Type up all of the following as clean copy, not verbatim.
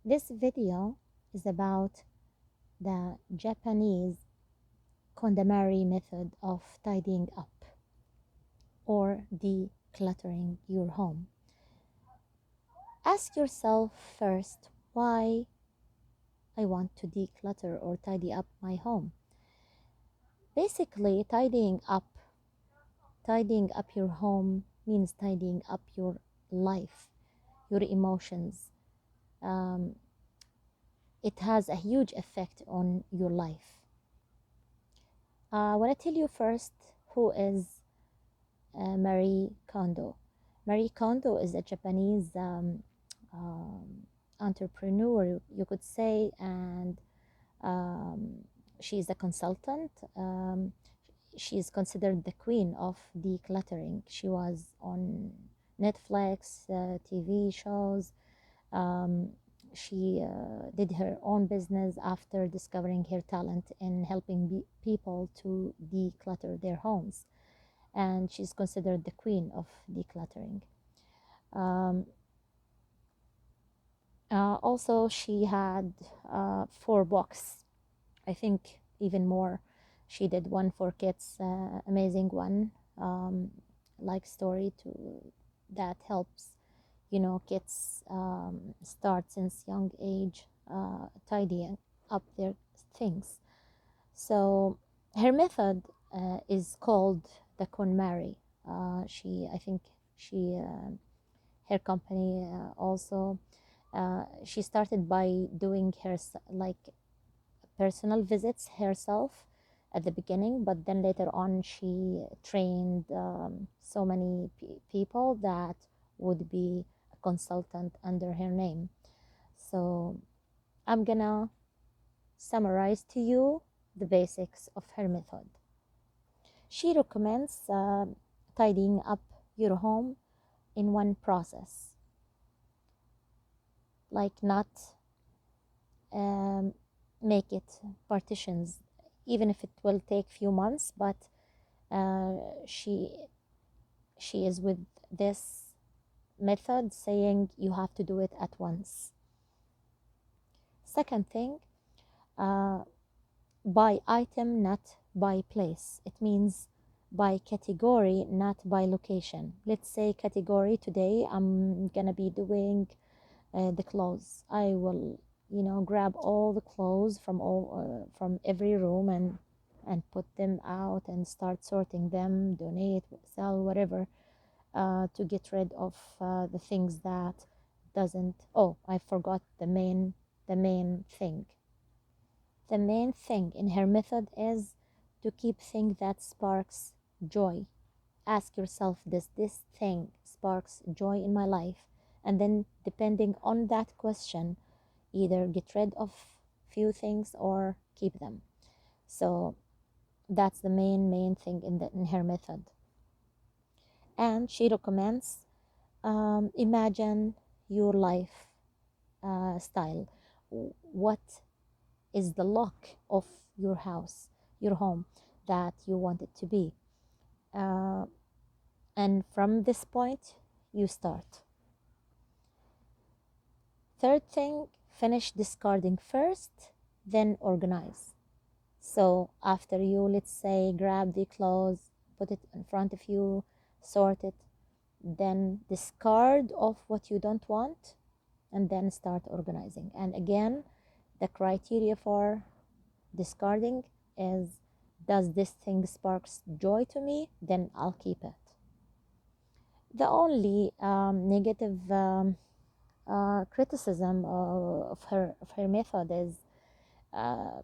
This video is about the Japanese KonMari method of tidying up or decluttering your home. Ask yourself first why I want to declutter or tidy up my home. Basically, tidying up your home means tidying up your life, your emotions. Um, it has a huge effect on your life. I want to tell you first who is Marie Kondo. Marie Kondo is a Japanese um, entrepreneur, you could say, and um, she's a consultant. She is considered the queen of decluttering. She was on Netflix, TV shows. Um, she did her own business after discovering her talent in helping people to declutter their homes. And she's considered the queen of decluttering. Um, Also, she had 4 books, I think even more. She did one for kids, amazing one, like story to that helps kids start since young age tidying up their things. So her method is called the KonMari. I think she her company also she started by doing her like personal visits herself at the beginning, but then later on she trained so many people that would be a consultant under her name. So I'm gonna summarize to you the basics of her method. She recommends tidying up your home in one process, like not um, make it partitions, even if it will take few months. But uh, she she is with this method saying you have to do it at once. Second thing, uh, by item, not by place. It means by category, not by location. Let's say category today, I'm gonna be doing the clothes. I will, grab all the clothes from every room and put them out and start sorting them, donate, sell, whatever, to get rid of the things that doesn't. Oh, I forgot the main thing. The main thing in her method is to keep things that sparks joy. Ask yourself, does this thing sparks joy in my life? And then depending on that question, either get rid of few things or keep them. So that's the main thing in her method. And she recommends imagine your life style. What is the look of your house, your home, that you want it to be? Uh, and from this point, you start. Third thing, finish discarding first, then organize. So after you, let's say, grab the clothes, put it in front of you, sort it, then discard of what you don't want, and then start organizing. And again, the criteria for discarding is, does this thing sparks joy to me? Then I'll keep it. The only negative criticism of her method is uh,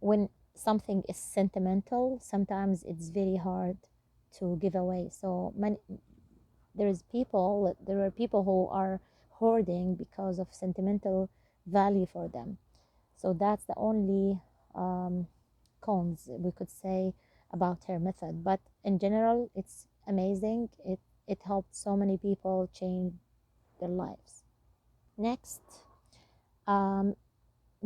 when something is sentimental, sometimes it's very hard to give away. So there are people who are hoarding because of sentimental value for them. So that's the only cons we could say about her method. But in general, it's amazing. It helped so many people change their lives. Next, um,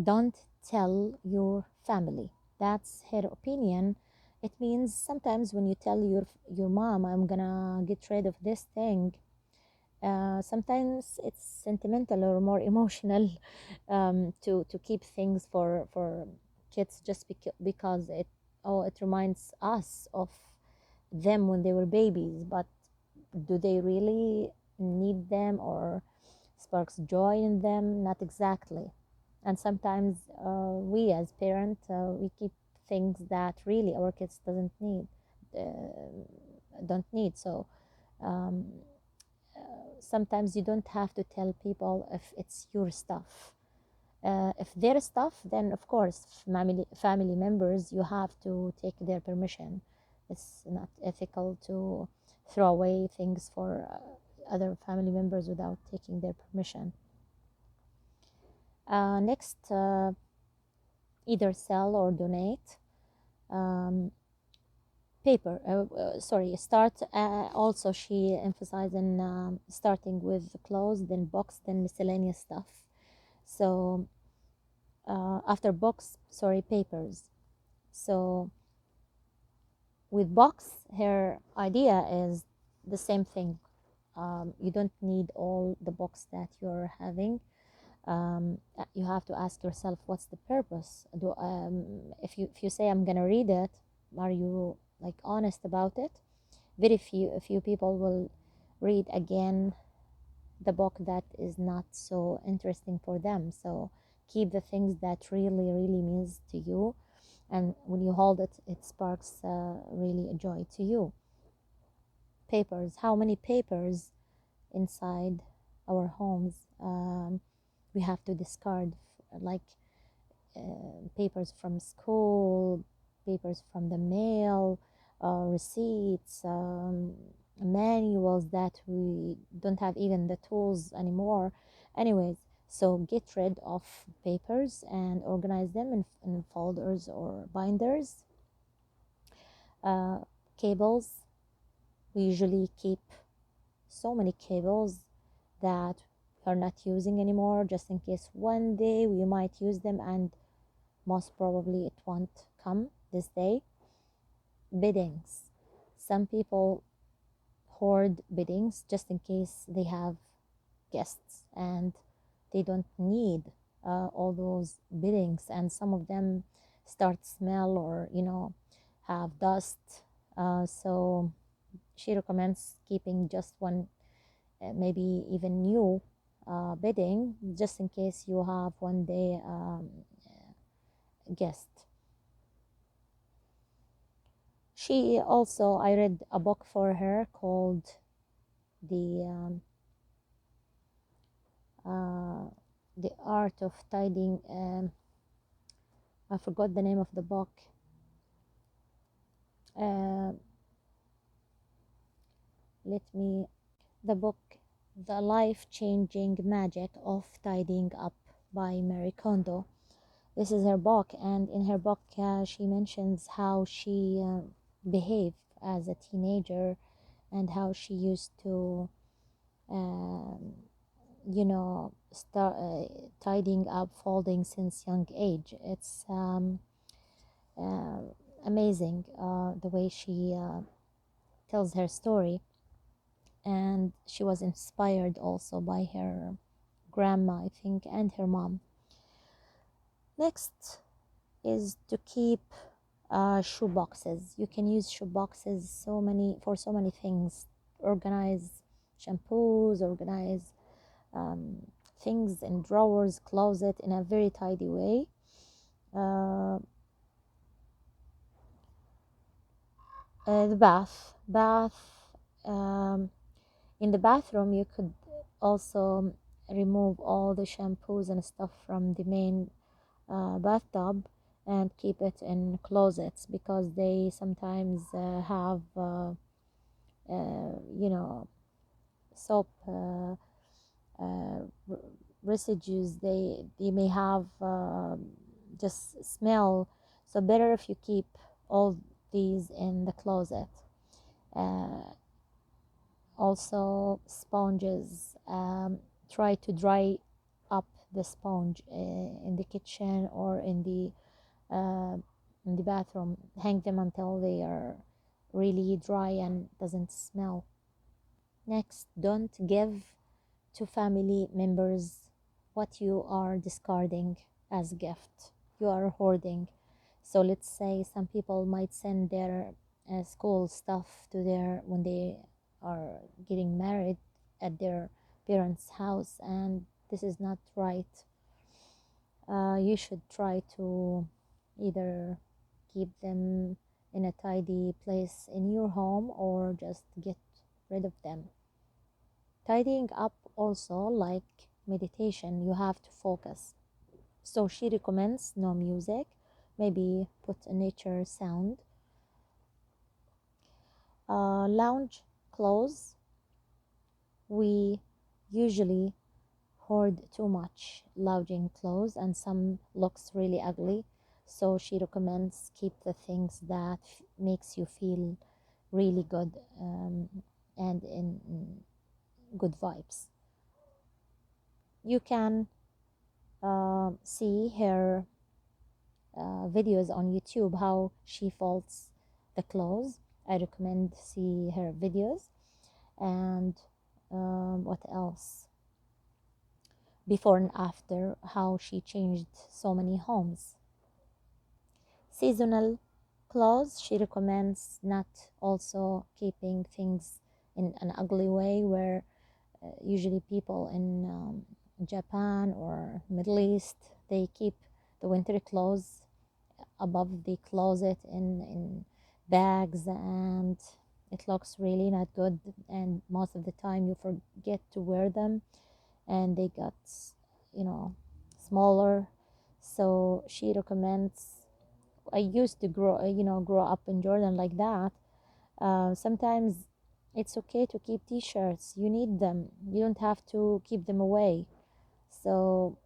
don't tell your family. That's her opinion. It means sometimes when you tell your mom, I'm gonna get rid of this thing, Sometimes it's sentimental or more emotional to keep things for kids just because it reminds us of them when they were babies. But do they really need them or sparks joy in them? Not exactly. And sometimes we as parents we keep things that really our kids doesn't need don't need. So um, sometimes you don't have to tell people if it's your stuff. If their stuff, then of course, family members, you have to take their permission. It's not ethical to throw away things for other family members without taking their permission. Next, either sell or donate. Um, paper sorry start Also she emphasized in starting with clothes, then books, then miscellaneous stuff. So after books, sorry, papers. So with books, her idea is the same thing. You don't need all the books that you're having. You have to ask yourself, what's the purpose? If you say I'm gonna read it, are you like honest about it? Very few people will read again the book that is not so interesting for them. So keep the things that really means to you, and when you hold it, it sparks really a joy to you. Papers, how many papers inside our homes we have to discard, like papers from school, papers from the mail, receipts, manuals that we don't have even the tools anymore. Anyways, so get rid of papers and organize them in folders or binders. uh, Cables, we usually keep so many cables that we're not using anymore, just in case one day we might use them, and most probably it won't come this day. Beddings, some people hoard beddings just in case they have guests and they don't need all those beddings, and some of them start smell or have dust. So she recommends keeping just one, maybe even new bedding, just in case you have one day guest. She also, I read a book for her called the uh, the art of tidying. I forgot the name of the book. Uh, Let me. The book, The Life-Changing Magic of Tidying Up by Mary Kondo. This is her book, and in her book, she mentions how she behaved as a teenager and how she used to um, start tidying up, folding since young age. It's uh, amazing the way she tells her story, and she was inspired also by her grandma, I think, and her mom. Next is to keep shoe boxes. You can use shoe boxes for so many things. Organize shampoos, organize things in drawers, closet in a very tidy way. The bath. Um, in the bathroom, you could also remove all the shampoos and stuff from the main bathtub and keep it in closets, because they sometimes have soap uh, residues. They may have just smell, so better if you keep all these in the closet. uh, Also sponges, try to dry up the sponge in the kitchen or uh, in the bathroom. Hang them until they are really dry and doesn't smell. Next, don't give to family members what you are discarding as gift. You are hoarding. So let's say some people might send their school stuff to their when they are getting married at their parents' house, and this is not right. You should try to either keep them in a tidy place in your home or just get rid of them. Tidying up also, like meditation, you have to focus. So she recommends no music, maybe put a nature sound. Lounge clothes, we usually hoard too much lounging clothes and some looks really ugly. So she recommends keep the things that makes you feel really good, and in good vibes. You can see her videos on YouTube how she folds the clothes. I recommend see her videos. And what else? Before and after, how she changed so many homes. Seasonal clothes, she recommends not also keeping things in an ugly way where usually people in Japan or Middle East, they keep the winter clothes above the closet in bags, and it looks really not good, and most of the time you forget to wear them and they got, you know, smaller. So she recommends, I used to grow up in Jordan like that. Sometimes it's okay to keep t-shirts, you need them, you don't have to keep them away. So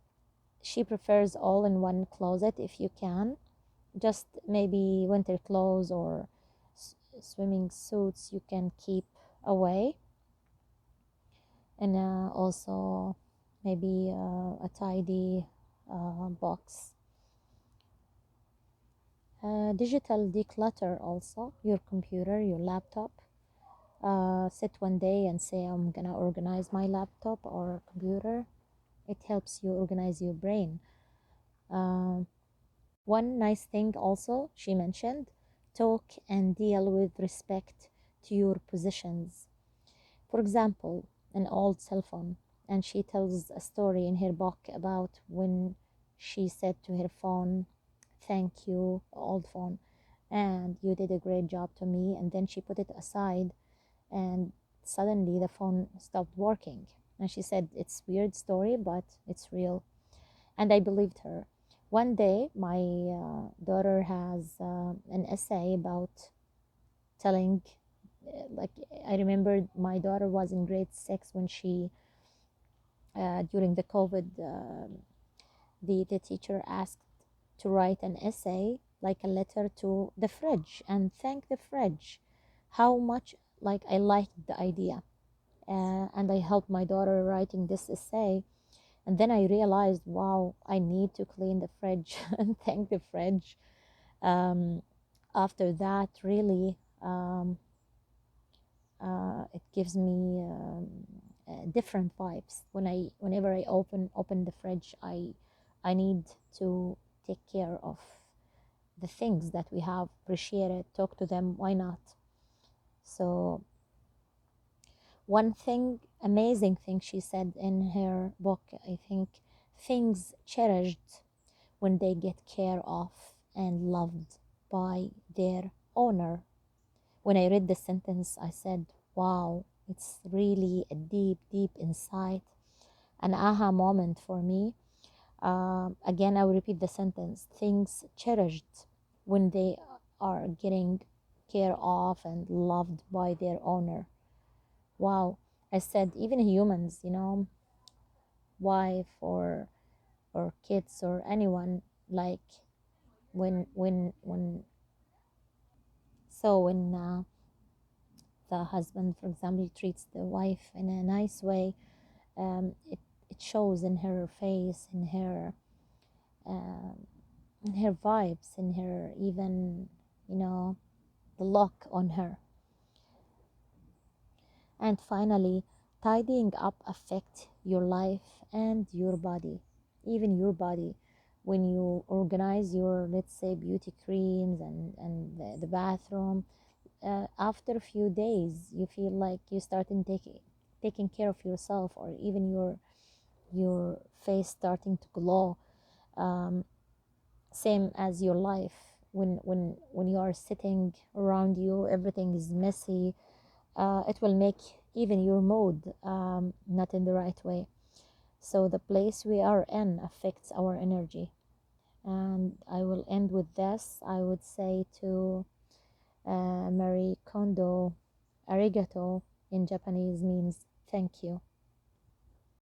she prefers all in one closet if you can, just maybe winter clothes or swimming suits you can keep away, and also maybe a tidy box. Digital declutter also your computer, your laptop. Sit one day and say, I'm gonna organize my laptop or computer. It helps you organize your brain. uh, One nice thing also she mentioned, talk and deal with respect to your possessions. For example, an old cell phone, and she tells a story in her book about when she said to her phone, thank you, old phone, and you did a great job to me. And then she put it aside, and suddenly the phone stopped working. And she said, it's weird story, but it's real. And I believed her. One day, my daughter has an essay about telling, like, I remember my daughter was in grade 6 when she, during the COVID, the teacher asked to write an essay, like a letter to the fridge, and thank the fridge. How much, like, I liked the idea. And I helped my daughter writing this essay. And then I realized, wow, I need to clean the fridge and thank the fridge. Um, After that, really, it gives me different vibes. Whenever I open the fridge, I need to take care of the things that we have, appreciate it, talk to them. Why not? So one thing, amazing thing she said in her book, I think, things cherished when they get care of and loved by their owner. When I read the sentence, I said, wow, it's really a deep, deep insight, an aha moment for me. Again, I will repeat the sentence, things cherished when they are getting care of and loved by their owner. Wow. I said, even humans, wife or kids or anyone, like when when the husband, for example, treats the wife in a nice way, it shows in her face, um, in her vibes, in her even, the look on her. And finally, tidying up affect your life and your body, even your body. When you organize your, let's say, beauty creams and the bathroom, after a few days, you feel like you starting taking care of yourself, or even your face starting to glow. Um, Same as your life. When you are sitting around you, everything is messy. It will make even your mood not in the right way. So the place we are in affects our energy. And I will end with this. I would say to Marie Kondo, arigato in Japanese means thank you.